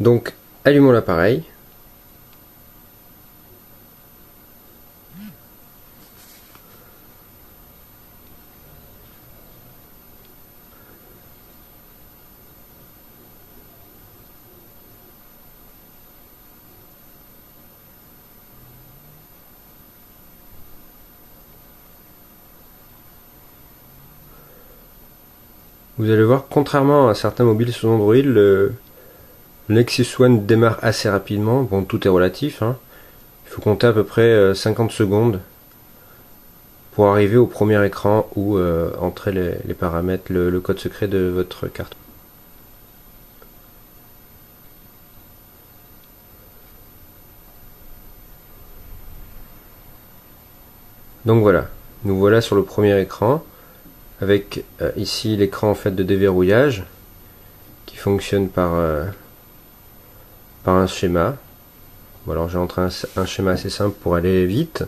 Donc allumons l'appareil. Vous allez voir, contrairement à certains mobiles sous Android, le Nexus One démarre assez rapidement. Bon, tout est relatif, hein. Il faut compter à peu près 50 secondes pour arriver au premier écran où entrer les paramètres, le code secret de votre carte. Donc voilà, nous voilà sur le premier écran avec ici l'écran en fait de déverrouillage qui fonctionne par un schéma. Bon, alors j'ai montré un schéma assez simple pour aller vite.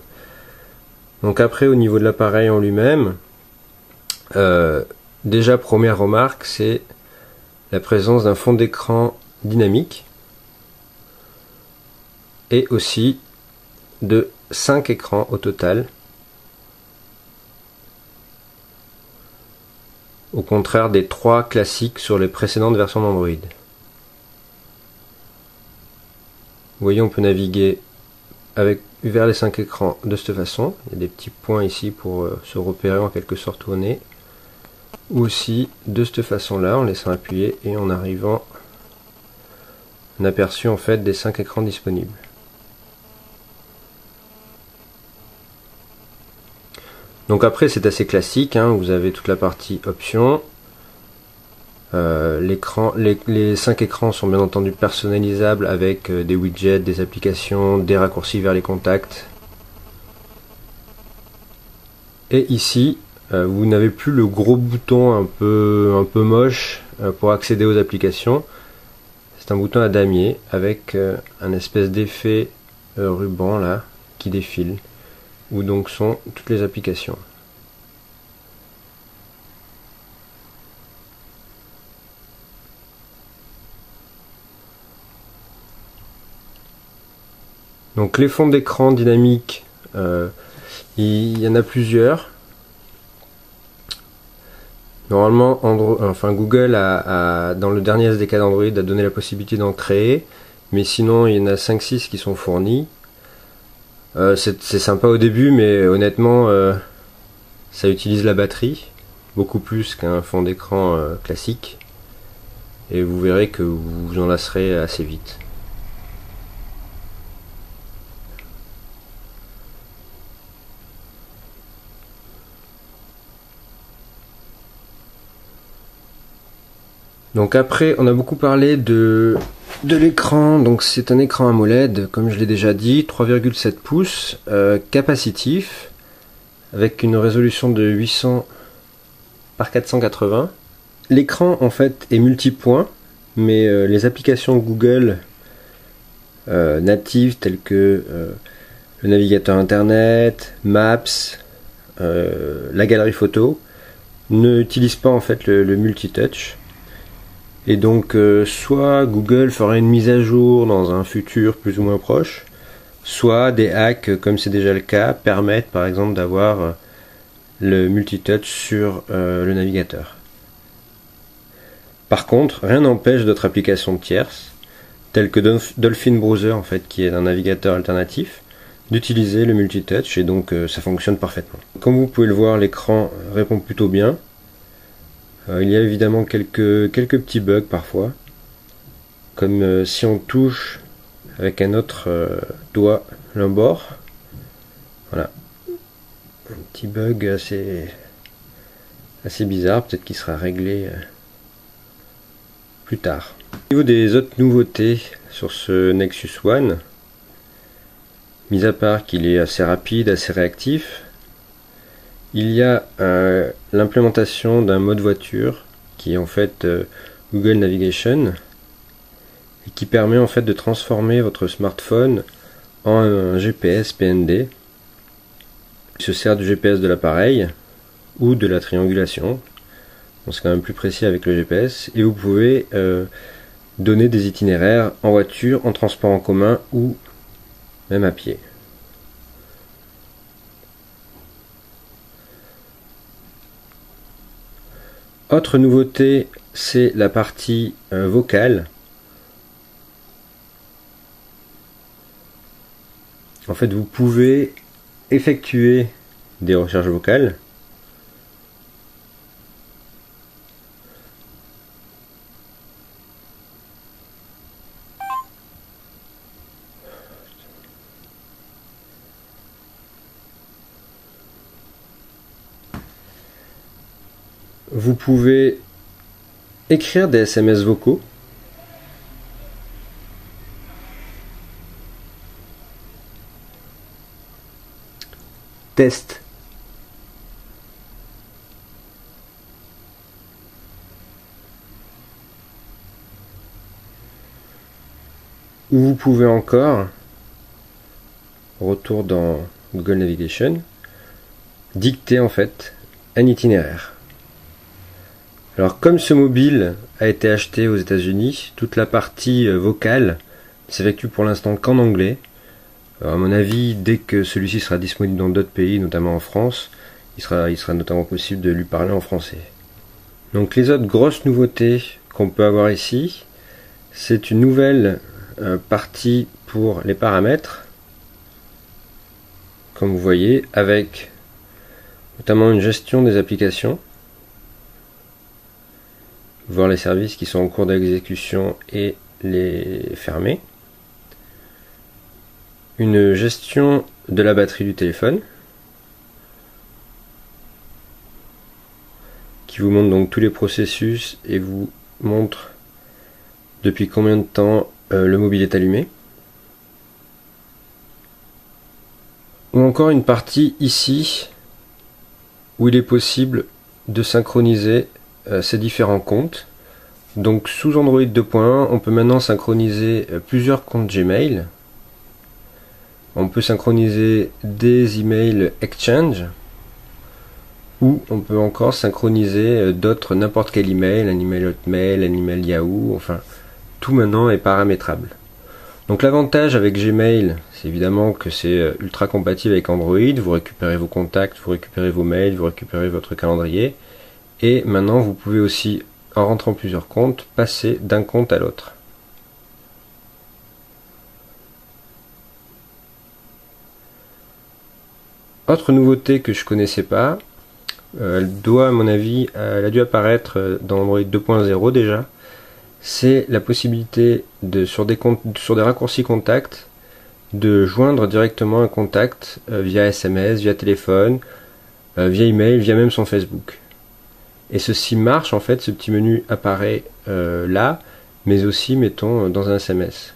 Donc après, au niveau de l'appareil en lui-même, déjà première remarque, c'est la présence d'un fond d'écran dynamique et aussi de 5 écrans au total, au contraire des 3 classiques sur les précédentes versions d'Android. Vous voyez, on peut naviguer vers les 5 écrans de cette façon. Il y a des petits points ici pour se repérer en quelque sorte où on est. Ou aussi de cette façon là, en laissant appuyer et en arrivant un aperçu en fait des 5 écrans disponibles. Donc après c'est assez classique, hein, vous avez toute la partie options. Les 5 écrans sont bien entendu personnalisables avec des widgets, des applications, des raccourcis vers les contacts. Et ici, vous n'avez plus le gros bouton un peu moche pour accéder aux applications. C'est un bouton à damier avec un espèce d'effet ruban là qui défile, où donc sont toutes les applications. Donc les fonds d'écran dynamiques, il y en a plusieurs. Normalement, Google dans le dernier SDK d'Android a donné la possibilité d'en créer, mais sinon il y en a 5-6 qui sont fournis. C'est sympa au début, mais honnêtement, ça utilise la batterie, beaucoup plus qu'un fond d'écran classique, et vous verrez que vous vous en lasserez assez vite. Donc après, on a beaucoup parlé de l'écran. Donc c'est un écran AMOLED, comme je l'ai déjà dit, 3,7 pouces, capacitif, avec une résolution de 800 par 480. L'écran en fait est multipoint, mais les applications Google natives telles que le navigateur internet, Maps, la galerie photo, n'utilisent pas en fait le multitouch. Et donc soit Google ferait une mise à jour dans un futur plus ou moins proche, soit des hacks, comme c'est déjà le cas, permettent par exemple d'avoir le multitouch sur le navigateur. Par contre, rien n'empêche d'autres applications tierces, telles que Dolphin Browser en fait, qui est un navigateur alternatif, d'utiliser le multitouch, et donc ça fonctionne parfaitement. Comme vous pouvez le voir, l'écran répond plutôt bien. Il y a évidemment quelques petits bugs parfois, comme si on touche avec un autre doigt l'embord. Voilà, un petit bug assez bizarre, peut-être qu'il sera réglé plus tard. Au niveau des autres nouveautés sur ce Nexus One, mis à part qu'il est assez rapide, assez réactif, il y a l'implémentation d'un mode voiture qui est en fait Google Navigation et qui permet en fait de transformer votre smartphone en un GPS PND. Il se sert du GPS de l'appareil ou de la triangulation. Bon, c'est quand même plus précis avec le GPS, et vous pouvez donner des itinéraires en voiture, en transport en commun ou même à pied. Autre nouveauté, c'est la partie vocale. En fait, vous pouvez effectuer des recherches vocales. Vous pouvez écrire des SMS vocaux. Test. Ou vous pouvez encore, retour dans Google Navigation, dicter en fait un itinéraire. Alors comme ce mobile a été acheté aux États-Unis, toute la partie vocale ne s'effectue pour l'instant qu'en anglais. Alors, à mon avis, dès que celui-ci sera disponible dans d'autres pays, notamment en France, il sera notamment possible de lui parler en français. Donc les autres grosses nouveautés qu'on peut avoir ici, c'est une nouvelle partie pour les paramètres, comme vous voyez, avec notamment une gestion des applications, voir les services qui sont en cours d'exécution et les fermer. Une gestion de la batterie du téléphone, qui vous montre donc tous les processus et vous montre depuis combien de temps le mobile est allumé. Ou encore une partie ici où il est possible de synchroniser ces différents comptes. Donc sous Android 2.1, on peut maintenant synchroniser plusieurs comptes Gmail. On peut synchroniser des emails Exchange, ou on peut encore synchroniser d'autres, n'importe quel email, un email Hotmail, un email Yahoo, enfin tout maintenant est paramétrable. Donc l'avantage avec Gmail, c'est évidemment que c'est ultra compatible avec Android, vous récupérez vos contacts, vous récupérez vos mails, vous récupérez votre calendrier, et maintenant vous pouvez aussi, en rentrant plusieurs comptes, passer d'un compte à l'autre. Autre nouveauté que je connaissais pas, elle doit à mon avis, elle a dû apparaître dans Android 2.0 déjà, c'est la possibilité de sur des raccourcis contacts de joindre directement un contact via SMS, via téléphone, via email, via même son Facebook. Et ceci marche en fait, ce petit menu apparaît là, mais aussi mettons dans un SMS.